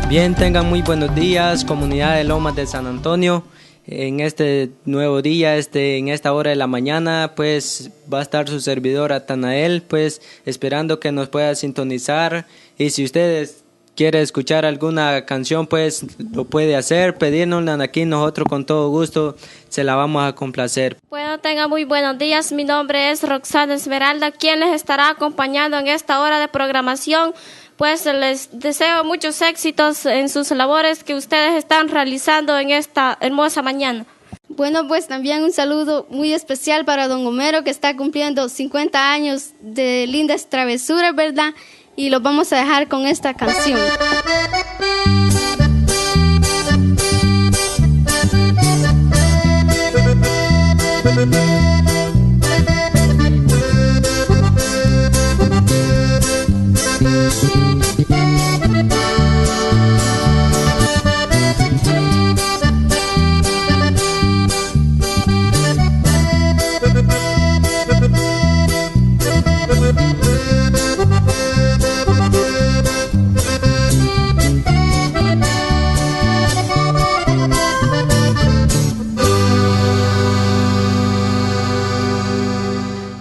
Bien, tengan muy buenos días, comunidad de Lomas de San Antonio. En este nuevo día, en esta hora de la mañana, pues va a estar su servidor Atanael, pues esperando que nos pueda sintonizar. Y si ustedes quieren escuchar alguna canción, pues lo puede hacer, pedírnosla aquí, nosotros con todo gusto se la vamos a complacer. Bueno, tengan muy buenos días, mi nombre es Roxana Esmeralda, quien les estará acompañando en esta hora de programación. Pues les deseo muchos éxitos en sus labores que ustedes están realizando en esta hermosa mañana. Bueno, pues también un saludo muy especial para don Homero, que está cumpliendo 50 años de lindas travesuras, ¿verdad? Y los vamos a dejar con esta canción.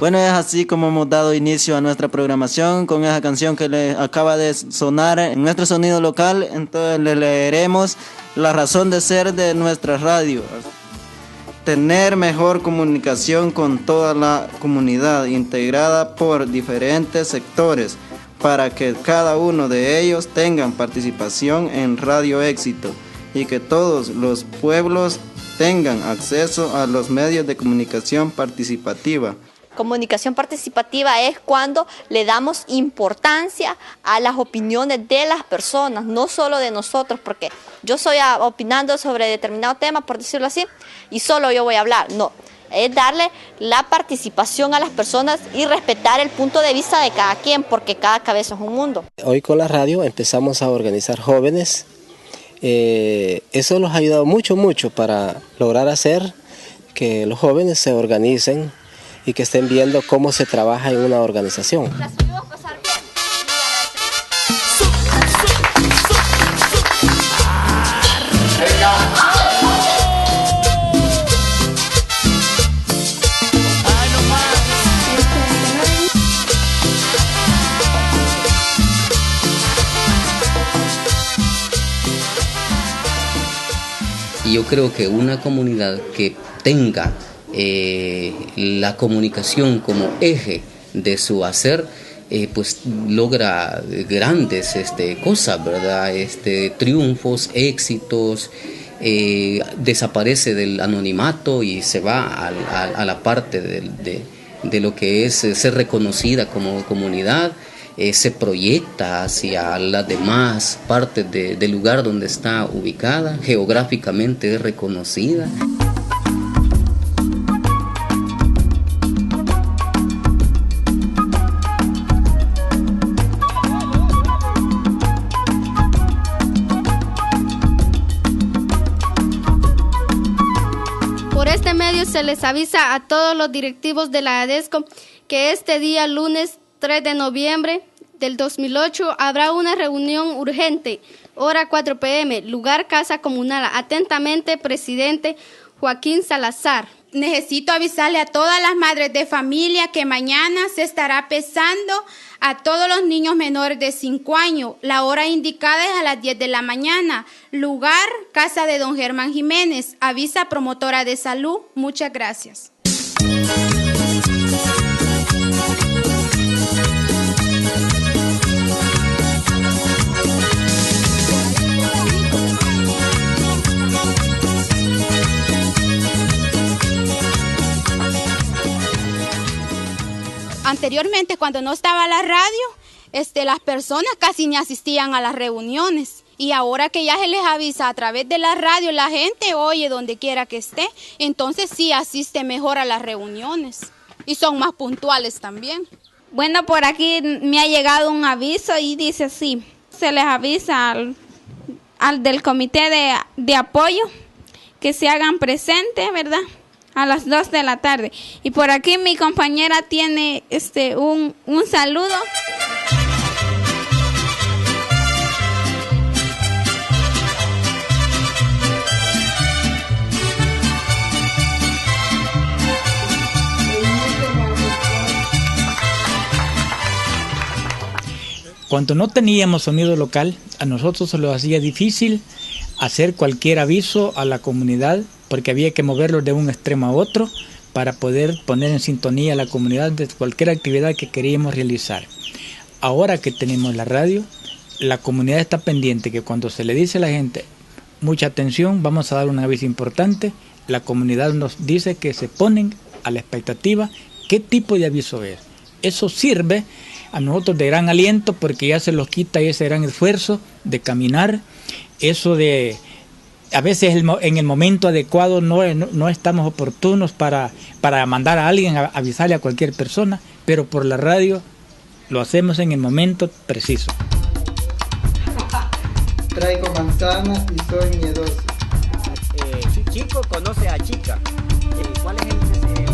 Bueno, es así como hemos dado inicio a nuestra programación con esa canción que le acaba de sonar en nuestro sonido local. Entonces le leeremos la razón de ser de nuestra radio. Tener mejor comunicación con toda la comunidad integrada por diferentes sectores para que cada uno de ellos tengan participación en Radio Éxito y que todos los pueblos tengan acceso a los medios de comunicación participativa. Comunicación participativa es cuando le damos importancia a las opiniones de las personas, no solo de nosotros, porque yo estoy opinando sobre determinado tema, por decirlo así, y solo yo voy a hablar. No, es darle la participación a las personas y respetar el punto de vista de cada quien, porque cada cabeza es un mundo. Hoy con la radio empezamos a organizar jóvenes. Eso nos ha ayudado mucho para lograr hacer que los jóvenes se organicen y que estén viendo cómo se trabaja en una organización. Y yo creo que una comunidad que tenga la comunicación como eje de su hacer, pues logra grandes cosas, ¿verdad? Triunfos, éxitos, desaparece del anonimato y se va a la parte de lo que es ser reconocida como comunidad, se proyecta hacia las demás partes del lugar donde está ubicada, geográficamente es reconocida. medios se les avisa a todos los directivos de la ADESCO que este día, lunes 3 de noviembre del 2008, habrá una reunión urgente, hora 4 p.m., lugar Casa Comunal. Atentamente, presidente Joaquín Salazar. Necesito avisarle a todas las madres de familia que mañana se estará pesando a todos los niños menores de 5 años. La hora indicada es a las 10 de la mañana. Lugar, casa de don Germán Jiménez. Avisa promotora de salud. Muchas gracias. Anteriormente, cuando no estaba la radio, las personas casi ni asistían a las reuniones. Y ahora que ya se les avisa a través de la radio, la gente oye donde quiera que esté, entonces sí asiste mejor a las reuniones. Y son más puntuales también. Bueno, por aquí me ha llegado un aviso y dice así: se les avisa al del comité de apoyo que se hagan presentes, ¿verdad?, a las 2 de la tarde. Y por aquí mi compañera tiene un saludo. Cuando no teníamos sonido local, a nosotros se nos hacía difícil hacer cualquier aviso a la comunidad, porque había que moverlos de un extremo a otro para poder poner en sintonía a la comunidad de cualquier actividad que queríamos realizar. Ahora que tenemos la radio, la comunidad está pendiente que cuando se le dice a la gente, mucha atención, vamos a dar un aviso importante, la comunidad nos dice que se ponen a la expectativa qué tipo de aviso es. Eso sirve a nosotros de gran aliento porque ya se los quita ese gran esfuerzo de caminar, eso de... A veces en el momento adecuado no estamos oportunos para mandar a alguien a avisarle a cualquier persona, pero por la radio lo hacemos en el momento preciso. Traigo manzanas y soy miedoso. Chico conoce a chica. ¿Cuál es la solución?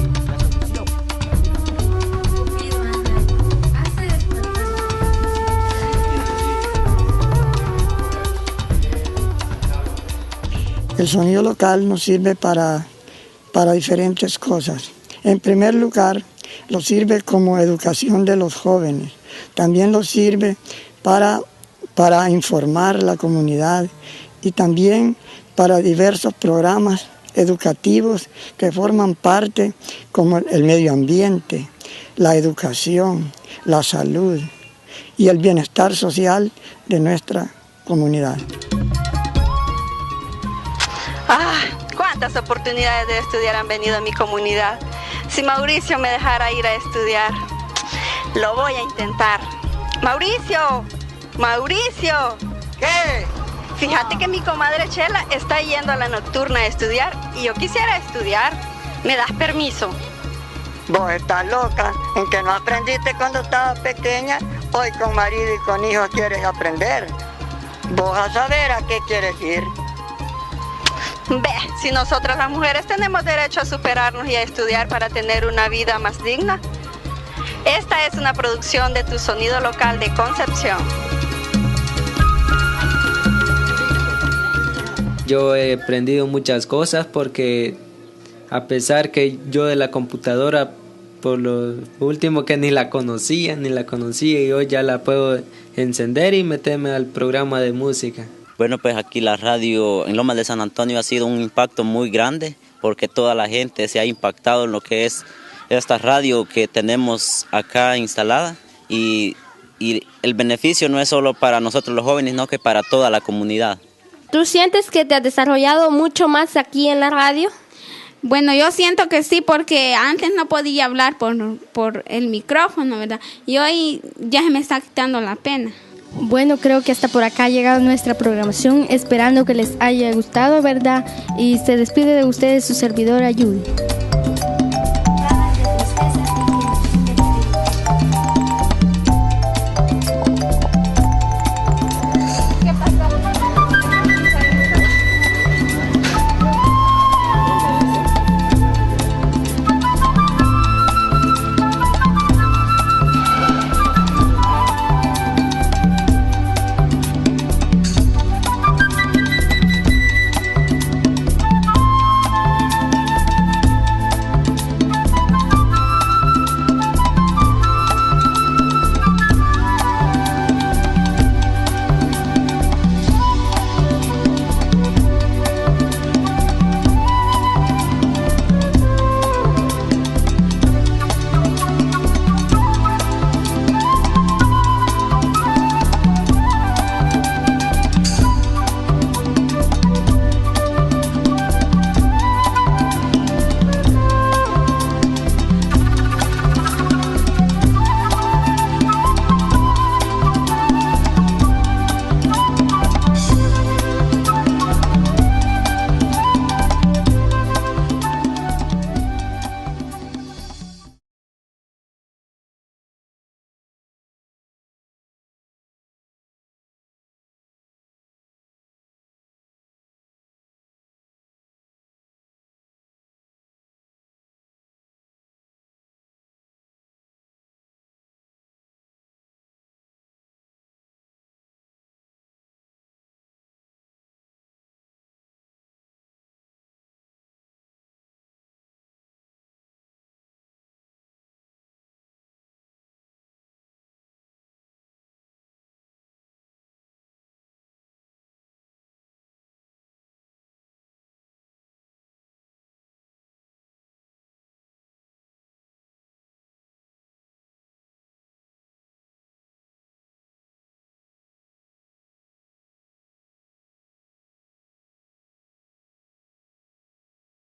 El sonido local nos sirve para diferentes cosas. En primer lugar, lo sirve como educación de los jóvenes. También lo sirve para informar a la comunidad y también para diversos programas educativos que forman parte, como el medio ambiente, la educación, la salud y el bienestar social de nuestra comunidad. ¿Cuántas oportunidades de estudiar han venido a mi comunidad? Si Mauricio me dejara ir a estudiar, lo voy a intentar. ¡Mauricio! ¡Mauricio! ¿Qué? Fíjate que mi comadre Chela está yendo a la nocturna a estudiar y yo quisiera estudiar. ¿Me das permiso? Vos estás loca, en que no aprendiste cuando estabas pequeña, hoy con marido y con hijos quieres aprender. Vos a saber a qué quieres ir. Ve, si nosotras las mujeres tenemos derecho a superarnos y a estudiar para tener una vida más digna. Esta es una producción de Tu Sonido Local de Concepción. Yo he aprendido muchas cosas porque a pesar que yo de la computadora, por lo último que ni la conocía y hoy ya la puedo encender y meterme al programa de música. Bueno, pues aquí la radio en Lomas de San Antonio ha sido un impacto muy grande porque toda la gente se ha impactado en lo que es esta radio que tenemos acá instalada y el beneficio no es solo para nosotros los jóvenes, sino que para toda la comunidad. ¿Tú sientes que te has desarrollado mucho más aquí en la radio? Bueno, yo siento que sí, porque antes no podía hablar por el micrófono, ¿verdad? Y hoy ya se me está quitando la pena. Bueno, creo que hasta por acá ha llegado nuestra programación, esperando que les haya gustado, ¿verdad? Y se despide de ustedes su servidora Yuli.